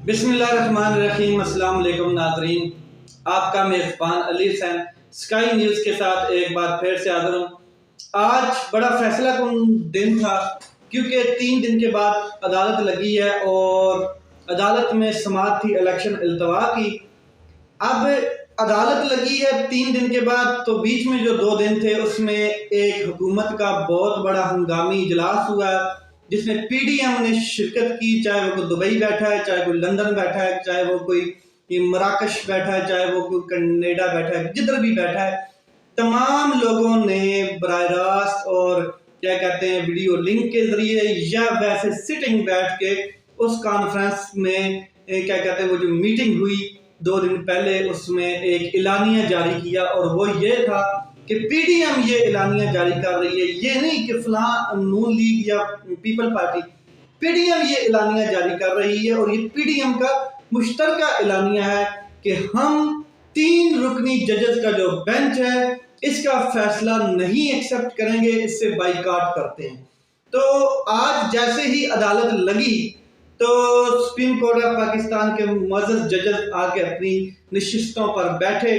बिस्मिल्लाहिर्रहमानिर्रहीम। अस्सलाम वालेकुम नाज़रीन, आपका मेज़बान अली हुसैन स्काई न्यूज़ के साथ एक बार फिर से हाज़िर हूँ। आज बड़ा फैसला कुन दिन था क्योंकि 3 दिन के बाद अदालत लगी है और अदालत में समाअत थी इलेक्शन अल्तवा की। अब अदालत लगी है 3 दिन के बाद, तो बीच में जो 2 दिन थे उसमें एक हुकूमत का बहुत बड़ा हंगामी इजलास हुआ जिसमें पीडीएम ने शिरकत की। चाहे वो कोई दुबई बैठा है, चाहे कोई लंदन बैठा है, चाहे वो कोई मराकश बैठा है, चाहे वो कोई कनाडा बैठा है, जिधर भी बैठा है तमाम लोगों ने बराह रास्त और क्या कहते हैं वीडियो लिंक के जरिए या वैसे सिटिंग बैठ के उस कॉन्फ्रेंस में क्या कहते हैं वो जो मीटिंग हुई 2 दिन पहले उसमें एक एलानिया जारी किया। और वो ये था कि पीडीएम ये एलानिया जारी कर रही है, ये नहीं कि फलां नून लीग या पीपल पार्टी, पीडीएम ये एलानिया जारी कर रही है। और ये पीडीएम का मुश्तरका एलानिया है कि हम 3 रुकनी जजेस का जो बेंच है इसका फैसला नहीं एक्सेप्ट करेंगे, इससे बाइकाट करते हैं। तो आज जैसे ही अदालत लगी तो सुप्रीम कोर्ट ऑफ पाकिस्तान के मुअज़्ज़ज़ जजेस आके अपनी नशिस्तों पर बैठे।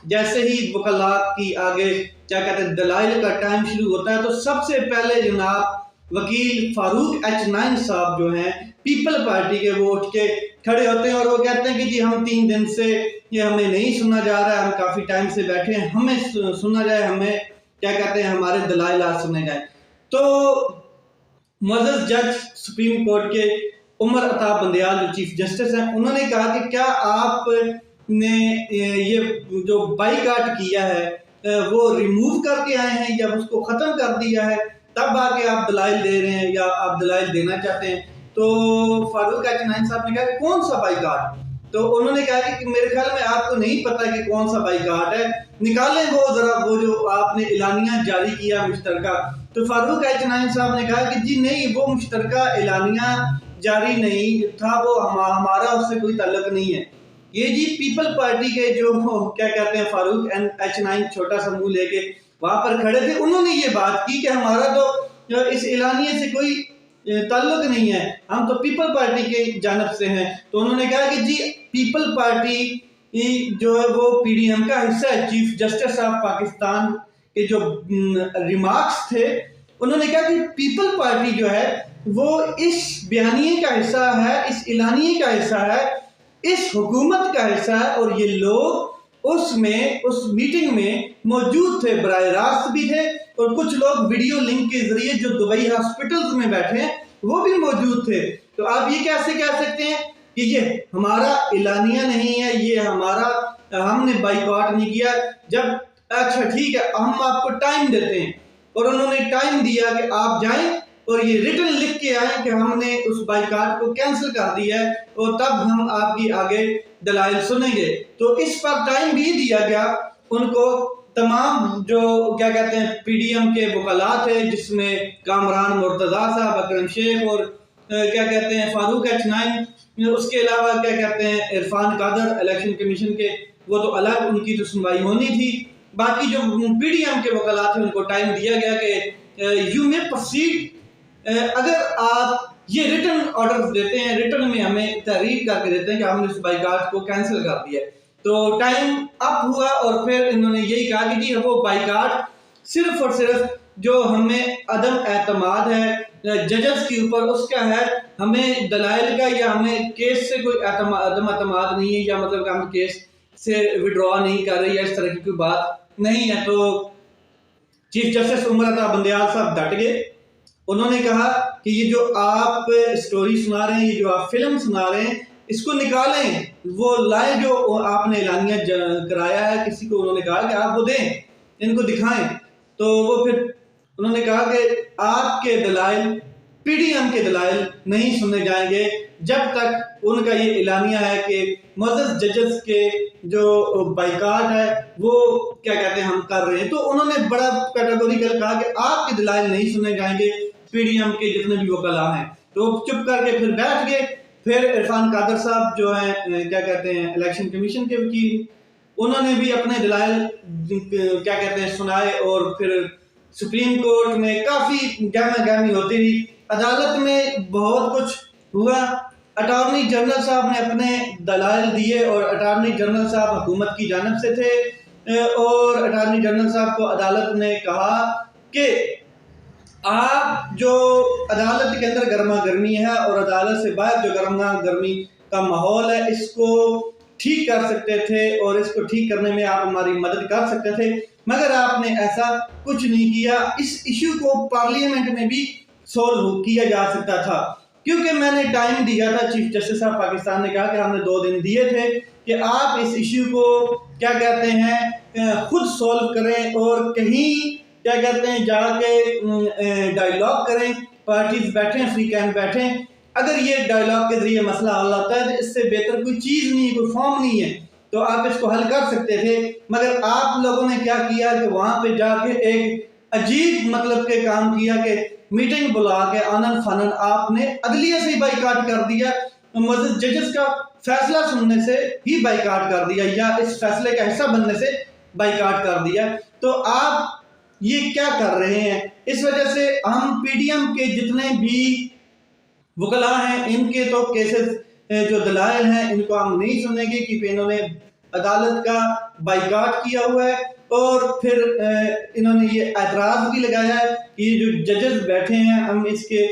जैसे ही वकला की आगे क्या कहते हैं दलाइल का टाइम शुरू होता है तो सबसे पहले जनाब वकील फारूक H9 साहब जो हैं पीपल पार्टी के, वो उठ के खड़े होते हैं और वो कहते हैं कि जी हम 3 दिन से ये हमें नहीं सुना जा रहा है, हम काफ़ी टाइम से बैठे हैं, हमें सुना जाए, हमें क्या कहते हैं हमारे दलाइल आज सुने जाए। तो मुअज़्ज़ज़ जज सुप्रीम कोर्ट के उमर अता बंदयाल जो चीफ जस्टिस हैं उन्होंने कहा कि क्या आपने ये जो बाइकाट किया है वो रिमूव करके आए हैं या उसको ख़त्म कर दिया है, तब आके आप दलाइल दे रहे हैं या आप दलाइल देना चाहते हैं। तो फारूक H9 साहब ने कहा कि कौन सा बाइकाट, तो उन्होंने कहा कि मेरे ख्याल में आपको नहीं पता कि कौन सा बाइकाट है, निकालें वो ज़रा वो जो आपने एलानिया जारी किया मुश्तरका। तो फारूक H9 साहब ने कहा कि जी नहीं, वो मुश्तरका एलानिया जारी नहीं था, वो हमारा उससे कोई ताल्लुक नहीं है। ये जी पीपल पार्टी के जो क्या कहते हैं फारूक H9 छोटा सा मुंह लेके वहां पर खड़े थे, उन्होंने ये बात की कि हमारा तो इस एलानिये से कोई ताल्लुक नहीं है, हम तो पीपल पार्टी के जानब से हैं। तो उन्होंने कहा कि जी पीपल पार्टी जो है वो पीडीएम का हिस्सा है। चीफ जस्टिस ऑफ पाकिस्तान के जो रिमार्क्स थे उन्होंने कहा कि पीपल पार्टी जो है वो इस बयानिए का हिस्सा है, इस एलानिये का हिस्सा है, इस हुकूमत का हिस्सा है और ये लोग उसमें उस मीटिंग में मौजूद थे, बराह रास्त भी थे और कुछ लोग वीडियो लिंक के जरिए जो दुबई हॉस्पिटल्स में बैठे हैं वो भी मौजूद थे। तो आप ये कैसे कह सकते हैं कि ये हमारा एलानिया नहीं है, ये हमारा हमने बाइकआउट नहीं किया, जब अच्छा ठीक है हम आपको टाइम देते हैं। और उन्होंने टाइम दिया कि आप जाएं और ये रिटन लिख के आए कि हमने उस बाइकाट को कैंसिल कर दिया है और तब हम आपकी आगे दलाइल सुनेंगे। तो इस पर टाइम भी दिया गया उनको। तमाम जो क्या कहते हैं पीडीएम के वकला थे जिसमें कामरान मुर्तज़ा साहब, अकरम शेख और क्या कहते हैं फारूक H9, उसके अलावा क्या कहते हैं इरफान कादर इलेक्शन कमीशन के, वो तो अलग उनकी तो सुनवाई होनी थी। बाकी जो पीडीएम के वकला थे उनको टाइम दिया गया कि यू में प्रोसीड, अगर आप ये रिटर्न ऑर्डर देते हैं, रिटर्न में हमें तहरीर करके देते हैं कि हमने इस बाइकाट को कैंसिल कर दिया। तो टाइम अप हुआ और फिर इन्होंने यही कहा कि जी वो बाइकाट सिर्फ और सिर्फ जो हमें अदम एतमाद है जजेस के ऊपर उसका है, हमें दलाइल का या हमें केस से कोई अदम एतमाद नहीं है, या मतलब हम केस से विड्रॉ नहीं कर रहे या इस तरह की कोई बात नहीं है। तो चीफ जस्टिस उमर अता बंदयाल साहब डट गए। उन्होंने कहा कि ये जो आप स्टोरी सुना रहे हैं, ये जो आप फिल्म सुना रहे हैं, इसको निकालें, वो लाएं जो आपने एलानिया कराया है किसी को। उन्होंने कहा कि आप वो दें, इनको दिखाएं। तो वो फिर उन्होंने कहा कि आपके दलाइल पीडीएम के दलाइल नहीं सुने जाएंगे जब तक उनका ये एलानिया है कि मुअज़्ज़ज़ जजेस के जो बाइकाट है वो क्या कहते हैं हम कर रहे हैं। तो उन्होंने बड़ा कैटेगोरिकल कहा कि आपके दलाइल नहीं सुने जाएंगे पीडीएम के जितने भी वकला हैं। तो चुप करके फिर बैठ गए। फिर इरफान कादर साहब जो हैं क्या कहते हैं इलेक्शन कमीशन के वकील, उन्होंने भी अपने दलाइल क्या कहते हैं सुनाए और फिर सुप्रीम कोर्ट में काफ़ी गहमा गहमी होती रही। अदालत में बहुत कुछ हुआ अटॉर्नी जनरल साहब ने अपने दलाइल दिए और अटॉर्नी जनरल साहब हुकूमत की जानिब से थे और अटॉर्नी जनरल साहब को अदालत ने कहा कि आप जो अदालत के अंदर गर्मा गर्मी है और अदालत से बाहर जो गर्मा गर्मी का माहौल है इसको ठीक कर सकते थे और इसको ठीक करने में आप हमारी मदद कर सकते थे, मगर आपने ऐसा कुछ नहीं किया। इस इशू को पार्लियामेंट में भी सॉल्व किया जा सकता था, क्योंकि मैंने टाइम दिया था। चीफ जस्टिस साहब पाकिस्तान ने कहा कि हमने 2 दिन दिए थे कि आप इस इशू को क्या कहते हैं खुद सॉल्व करें और कहीं क्या कहते हैं जाके डायलॉग करें, पार्टीज बैठें, फ्री कैंप बैठें। अगर ये डायलॉग के जरिए मसला हल होता है तो इससे बेहतर कोई चीज़ नहीं है, कोई फॉर्म नहीं है, तो आप इसको हल कर सकते थे। मगर आप लोगों ने क्या किया कि वहाँ पे जाके एक अजीब मतलब के काम किया कि मीटिंग बुला के आनन फानन आपने अदलिया से ही बाइकाट कर दिया, मज़ीद जजेस का फैसला सुनने से ही बाइकाट कर दिया या इस फैसले का हिस्सा बनने से बाइकाट कर दिया। तो आप ये क्या कर रहे हैं? इस वजह से हम पीडीएम के जितने भी वकला हैं इनके तो केसेस जो दलाइल हैं इनको हम नहीं सुनेंगे कि इन्होंने अदालत का बाइकाट किया हुआ है। और फिर इन्होंने ये एतराज़ भी लगाया है कि ये जो जजेस बैठे हैं हम इसके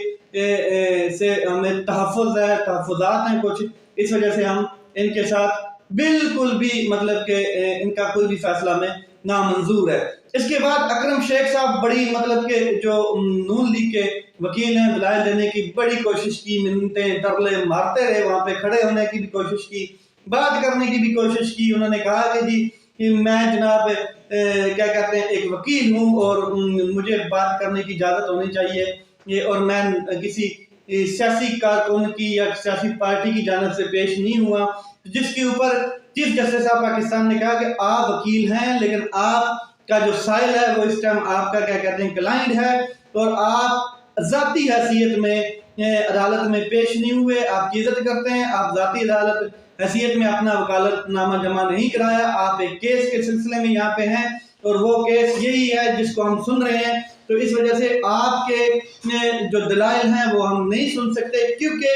से हमें तहफ़्फ़ुज़ है, तहफ़्फ़ुज़ात हैं कुछ, इस वजह से हम इनके साथ बिल्कुल भी मतलब कि इनका कोई भी फैसला में नामंजूर है। इसके बाद अकरम शेख साहब बड़ी मतलब के जो नून लीग के वकील हैं दलाइल देने की बड़ी कोशिश की, मिन्नतें तरले मारते रहे, वहाँ पे खड़े होने की भी कोशिश की, बात करने की भी कोशिश की। उन्होंने कहा कि जी कि मैं जनाब क्या कहते हैं एक वकील हूँ और मुझे बात करने की इजाज़त होनी चाहिए ये, और मैं किसी सियासी कारकुन की या सियासी पार्टी की जानिब से पेश नहीं हुआ। जिसके ऊपर चीफ जस्टिस साहब पाकिस्तान ने कहा कि आप वकील हैं लेकिन आपका जो साइल है वो इस टाइम आपका क्या कहते हैं क्लाइंट है और आप ज़ाती हैसियत में अदालत में पेश नहीं हुए, आपकी इज्जत करते हैं, आप ज़ाती अदालत हैसियत में अपना वकालतनामा जमा नहीं कराया, आप एक केस के सिलसिले में यहाँ पे हैं और वो केस यही है जिसको हम सुन रहे हैं। तो इस वजह से आपके जो दलाइल हैं वो हम नहीं सुन सकते क्योंकि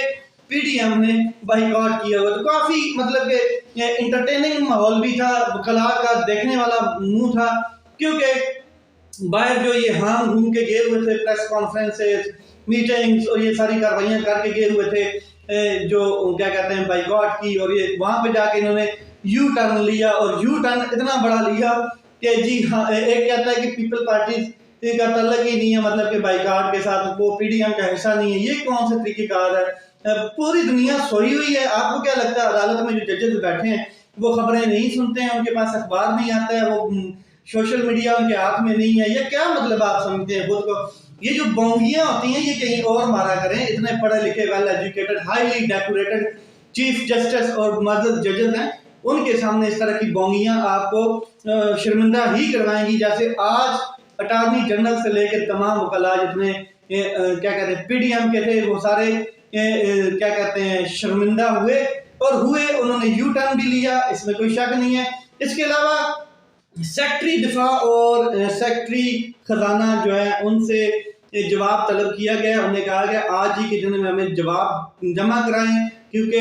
पीडीएम ने बाइकआउट किया हुआ। तो काफ़ी मतलब कि इंटरटेनिंग माहौल भी था, वकला का देखने वाला मुंह था, क्योंकि बाहर जो ये हम घूम के गए हुए थे, प्रेस कॉन्फ्रेंसेस, मीटिंग्स और ये सारी कार्रवाइयाँ करके गए हुए थे जो क्या कहते हैं बाइकआउट की, और ये वहाँ पे जाके इन्होंने यू टर्न लिया और यू टर्न इतना बड़ा लिया कि जी हाँ, एक कहता है कि पीपल पार्टी का तल्लक ही नहीं है मतलब कि बाइकआउट के साथ, वो पीडीएम का हिस्सा नहीं है। ये कौन सा तरीक़ेकार है? पूरी दुनिया सोई हुई है। आपको क्या लगता है अदालत में जो जजेस बैठे हैं वो खबरें नहीं सुनते हैं, उनके पास अखबार नहीं आता है, वो सोशल मीडिया उनके हाथ में नहीं है? ये क्या मतलब आप समझते हैं खुद को? ये जो बोंगियां होती हैं ये कहीं और मारा करें। इतने पढ़े लिखे, well educated, highly decorated chief justice और मज़ीद जजेस हैं, उनके सामने इस तरह की बोंगियां आपको शर्मिंदा ही करवाएंगी। जैसे आज अटॉर्नी जनरल से लेकर तमाम वकला जितने क्या कहते हैं पीडीएम के थे वो सारे क्या कहते हैं शर्मिंदा हुए उन्होंने यू टर्न भी लिया, इसमें कोई शक नहीं है। इसके अलावा सेक्रेटरी दिफा और सेक्रेटरी खजाना जो है उनसे जवाब तलब किया गया। उन्होंने कहा कि आज ही के दिन में हमें जवाब जमा कराएं क्योंकि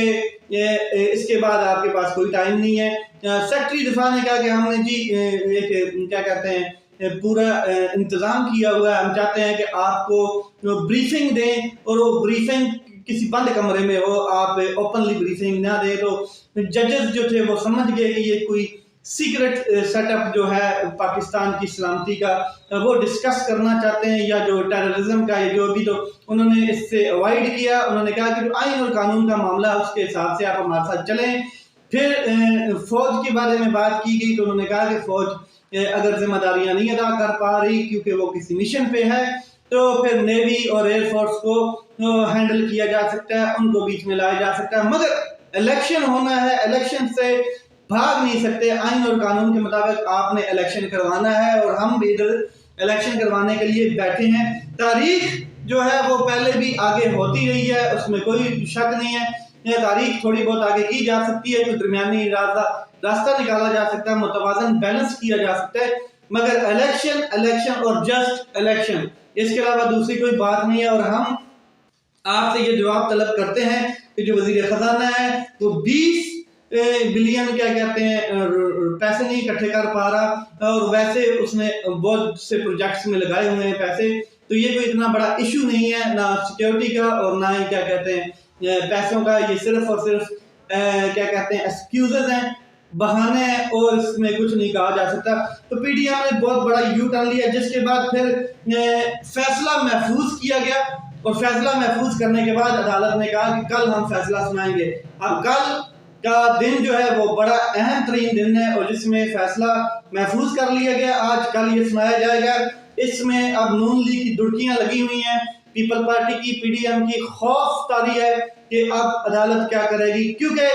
इसके बाद आपके पास कोई टाइम नहीं है। सेक्रेटरी दिफा ने कहा कि हमने जी एक क्या कहते हैं पूरा इंतज़ाम किया हुआ है, हम चाहते हैं कि आपको ब्रीफिंग दें और वो ब्रीफिंग किसी बंद कमरे में हो, आप ओपनली ब्रीफिंग ना दें। तो जजेस जो थे वो समझ गए कि ये कोई सीक्रेट सेटअप जो है पाकिस्तान की सलामती का वो डिस्कस करना चाहते हैं या जो टेररिज्म का जो भी, तो उन्होंने इससे अवॉइड किया। उन्होंने कहा कि जो आइन और कानून का मामला है उसके हिसाब से आप हमारे साथ चलें। फिर फौज के बारे में बात की गई तो उन्होंने कहा कि फौज अगर जिम्मेदारियां नहीं अदा कर पा रही क्योंकि वो किसी मिशन पे है तो फिर नेवी और एयरफोर्स को हैंडल किया जा सकता है, उनको बीच में लाया जा सकता है। मगर इलेक्शन होना है, इलेक्शन से भाग नहीं सकते। आइन और कानून के मुताबिक आपने इलेक्शन करवाना है और हम भी इधर इलेक्शन करवाने के लिए बैठे हैं। तारीख जो है वो पहले भी आगे होती रही है, उसमें कोई शक नहीं है। यह तारीख थोड़ी बहुत आगे की जा सकती है, कोई दरमियानी रास्ता निकाला जा सकता है, मुतवाज़न बैलेंस किया जा सकता है, मगर इलेक्शन और जस्ट इलेक्शन, इसके अलावा दूसरी कोई बात नहीं है। और हम आपसे ये जवाब तलब करते हैं कि जो वजीर खजाना है वो 20 बिलियन क्या कहते हैं पैसे नहीं इकट्ठे कर पा रहा, और वैसे उसने बहुत से प्रोजेक्ट्स में लगाए हुए हैं पैसे, तो ये कोई इतना बड़ा इशू नहीं है ना सिक्योरिटी का और ना ही क्या कहते हैं पैसों का। ये सिर्फ और सिर्फ क्या कहते हैं एक्सक्यूजेज हैं, बहाने हैं, और इसमें कुछ नहीं कहा जा सकता। तो पीडीएम ने बहुत बड़ा यू टर्न लिया, जिसके बाद फिर फैसला महफूज किया गया, और फैसला महफूज करने के बाद अदालत ने कहा कि कल हम फैसला सुनाएंगे। अब कल का दिन जो है वो बड़ा अहम तरीन दिन है, और जिसमें फैसला महफूज कर लिया गया। आज कल ये सुनाया जाएगा। इसमें अब नून लीग की दुर्कियां लगी हुई हैं, पीपल पार्टी की, पीडीएम की खौफ तारी है कि अब अदालत क्या करेगी, क्योंकि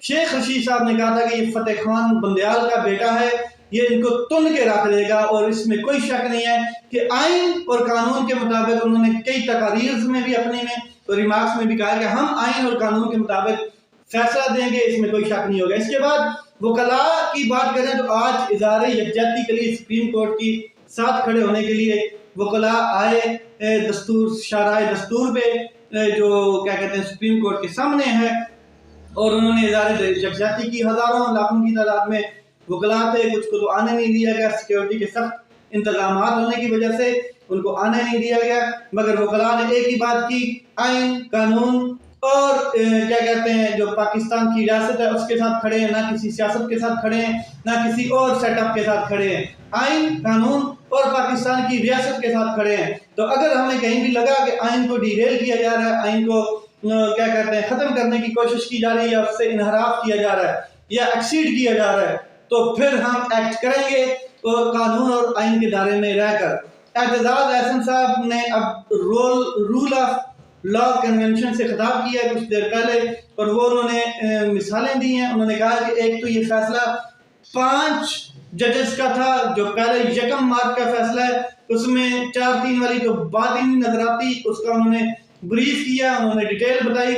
शेख रशीद साहब ने कहा था कि ये फतेह खान बंदयाल का बेटा है, ये इनको तुन के रख देगा। और इसमें कोई शक नहीं है कि आइन और कानून के मुताबिक, उन्होंने कई तकारीर में भी अपने में तो रिमार्क्स में भी कहा कि हम आइन और कानून के मुताबिक फैसला देंगे, इसमें कोई शक नहीं होगा। इसके बाद वकला की बात करें तो आज इज़हार यकजहती के लिए सुप्रीम कोर्ट की साथ खड़े होने के लिए वकला आए दस्तूर शाराए दस्तूर पे जो क्या कहते हैं सुप्रीम कोर्ट के सामने है, और उन्होंने इज़हार यकजहती की हजारों लाखों की तादाद में वकला थे, कुछ को तो आने नहीं दिया गया, सिक्योरिटी के सख्त इंतजाम होने की वजह से उनको आने नहीं दिया गया। मगर वकला ने एक ही बात की, आइन कानून और क्या कहते हैं जो पाकिस्तान की रियासत है उसके साथ खड़े हैं, ना किसी सियासत के साथ खड़े हैं, ना किसी और सेटअप के साथ खड़े हैं, आइन कानून और पाकिस्तान की रियासत के साथ खड़े हैं। तो अगर हमें कहीं भी लगा कि आइन को डिरेल किया जा रहा है, आइन को क्या कहते हैं खत्म करने की कोशिश की जा रही है, या उससे इनहराफ किया जा रहा है या एक्सीड किया जा रहा है, तो फिर हम एक्ट करेंगे और कानून और आइन के दायरे में रहकर। एतजाज एहसन साहब ने अब रूल ऑफ लॉ कन्वेंशन से खिताब किया कुछ देर पहले, और वो उन्होंने मिसालें दी हैं। उन्होंने कहा कि एक तो ये फैसला 5 जजेस का था, जो पहले 1 मार्च का फैसला है, उसमें 4-3 वाली तो बात ही नहीं नजर आती, उसका उन्होंने ब्रीफ किया, उन्होंने डिटेल बताई।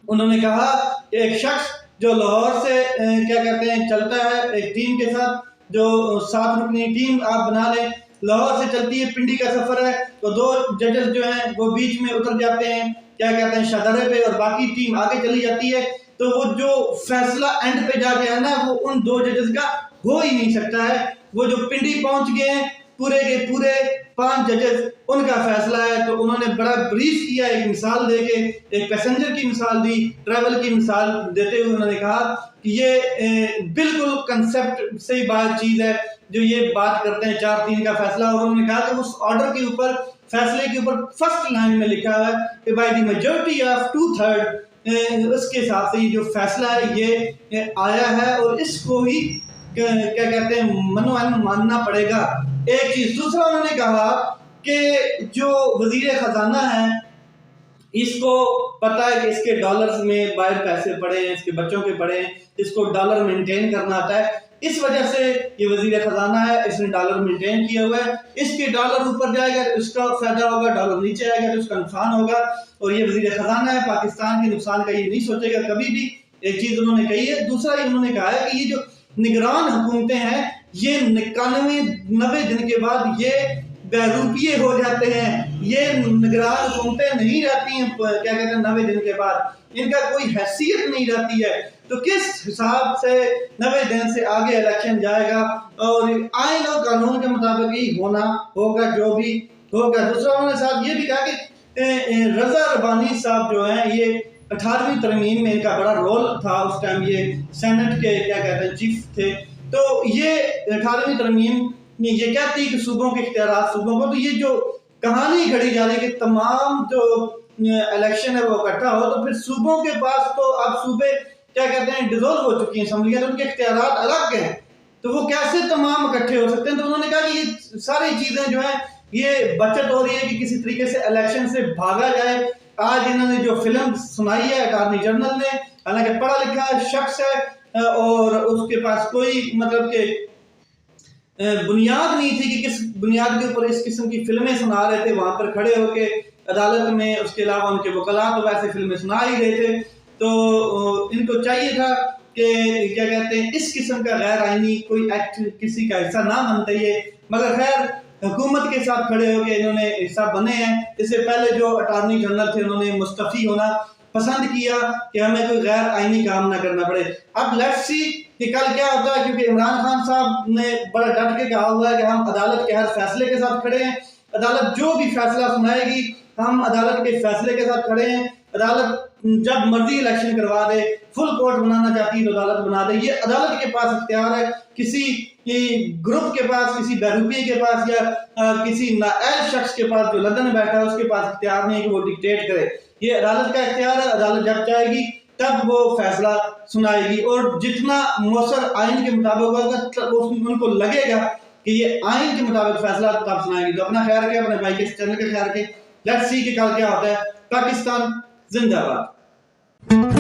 उन्होंने कहा कि एक शख्स जो लाहौर से क्या कहते हैं चलता है एक टीम के साथ, जो 7 रुकनी टीम आप बना लें, लाहौर से चलती है, पिंडी का सफर है, तो 2 जजेस जो हैं वो बीच में उतर जाते हैं क्या कहते हैं शदरे पे, और बाकी टीम आगे चली जाती है। तो वो जो फैसला एंड पे जाके है ना, वो उन 2 जजेस का हो ही नहीं सकता है। वो जो पिंडी पहुंच गए हैं पूरे के पूरे 5 जजेस, उनका फैसला है। तो उन्होंने बड़ा ब्रीफ किया, एक मिसाल देके, एक पैसेंजर की मिसाल दी, ट्रैवल की मिसाल देते हुए उन्होंने कहा कि ये बिल्कुल कंसेप्ट से ही बात चीज है जो ये बात करते हैं 4-3 का फैसला। और उन्होंने कहा कि उस ऑर्डर के ऊपर, फैसले के ऊपर फर्स्ट लाइन में लिखा हुआ है कि बाय द मेजॉरिटी ऑफ 2/3, उसके हिसाब से ये जो फैसला है ये आया है, और इसको ही क्या कहते हैं मनोअन मानना पड़ेगा। एक चीज। दूसरा उन्होंने कहा कि जो वजीर खजाना है इसको पता है कि इसके डॉलर्स में बाहर पैसे पड़े हैं, इसके बच्चों के पड़े हैं, इसको डॉलर मेंटेन करना आता है, इस वजह से ये वजीर खजाना है, इसने डॉलर मेंटेन किया हुआ है। इसके डॉलर ऊपर जाएगा तो इसका फायदा होगा, डॉलर नीचे आएगा तो उसका नुकसान होगा, और ये वजीर खजाना है, पाकिस्तान के नुकसान का ये नहीं सोचेगा कभी भी। एक चीज उन्होंने कही है। दूसरा उन्होंने कहा है कि ये जो निगरान हुकूमतें हैं ये 91-90 दिन के बाद ये बहरूपिये हो जाते हैं, ये निगरान हुकूमतें नहीं रहती हैं क्या कहते हैं 90 दिन के बाद, इनका कोई हैसियत नहीं रहती है। तो किस हिसाब से 90 दिन से आगे इलेक्शन जाएगा, और आइन और कानून के मुताबिक ही होना होगा जो भी होगा। दूसरा उन्होंने साहब ये भी कहा कि रजा रबानी साहब जो हैं ये 18वीं तरमीम में इनका बड़ा रोल था, उस टाइम ये सेनेट के क्या कहते हैं चीफ थे। तो ये 18वीं तरमीम ये कहती कि सूबों के इख्तियारात सूबों को, तो ये जो कहानी घड़ी जा रही है कि तमाम जो इलेक्शन है वो इकट्ठा हो, तो फिर सूबों के पास तो अब सूबे क्या कहते हैं डिसॉल्व हो चुकी हैं असम्बलियां, तो उनके इख्तियारात अलग हैं, तो वो कैसे तमाम इकट्ठे हो सकते हैं। तो उन्होंने कहा कि ये सारी चीजें जो है ये बचत हो रही है कि किसी तरीके से इलेक्शन से भागा जाए। आज इन्होंने जो फिल्म सुनाई है अटॉर्नी जनरल ने, हालांकि पढ़ा लिखा शख्स है और उसके पास कोई मतलब के बुनियाद नहीं थी कि किस बुनियाद के ऊपर इस किस्म की फिल्में सुना रहे थे वहां पर खड़े होके अदालत में। उसके अलावा उनके वकला तो वैसे फिल्में सुना ही रहे थे, तो इनको चाहिए था कि क्या कहते हैं इस किस्म का गैर आईनी कोई एक्ट किसी का हिस्सा ना बनता ये। मगर खैर हुकूमत के साथ खड़े होकर इन्होंने हिस्सा बने हैं। इससे पहले जो अटॉर्नी जनरल थे उन्होंने मुस्तफ़ी होना पसंद किया कि हमें कोई गैर आईनी काम ना करना पड़े। अब लेट्स सी कि कल क्या होता है, क्योंकि इमरान खान साहब ने बड़ा डट के कहा हुआ है कि हम अदालत के हर फैसले के साथ खड़े हैं, अदालत जो भी फैसला सुनाएगी हम अदालत के फैसले के साथ खड़े हैं, अदालत जब मर्जी इलेक्शन करवा दे, फुल कोर्ट बनाना चाहती है तो अदालत बना दे, ये अदालत के पास इख्तियार है। किसी ग्रुप के पास, किसी बहरूपी के पास या किसी नाअहल शख्स के पास जो लंदन में बैठा है उसके पास इख्तियार नहीं है कि वो डिक्टेट करे। ये अदालत का इख्तियार है। अदालत जब चाहेगी तब वो फैसला सुनाएगी और जितना मौसर आइन के मुताबिक होगा उनको लगेगा कि ये आइन के मुताबिक फैसला तब सुनाएगी। तो अपना ख्याल रखें, अपने भाई के चैनल का ख्याल रखें। लेट्स सी कि कल क्या होता है। पाकिस्तान जिंदाबाद।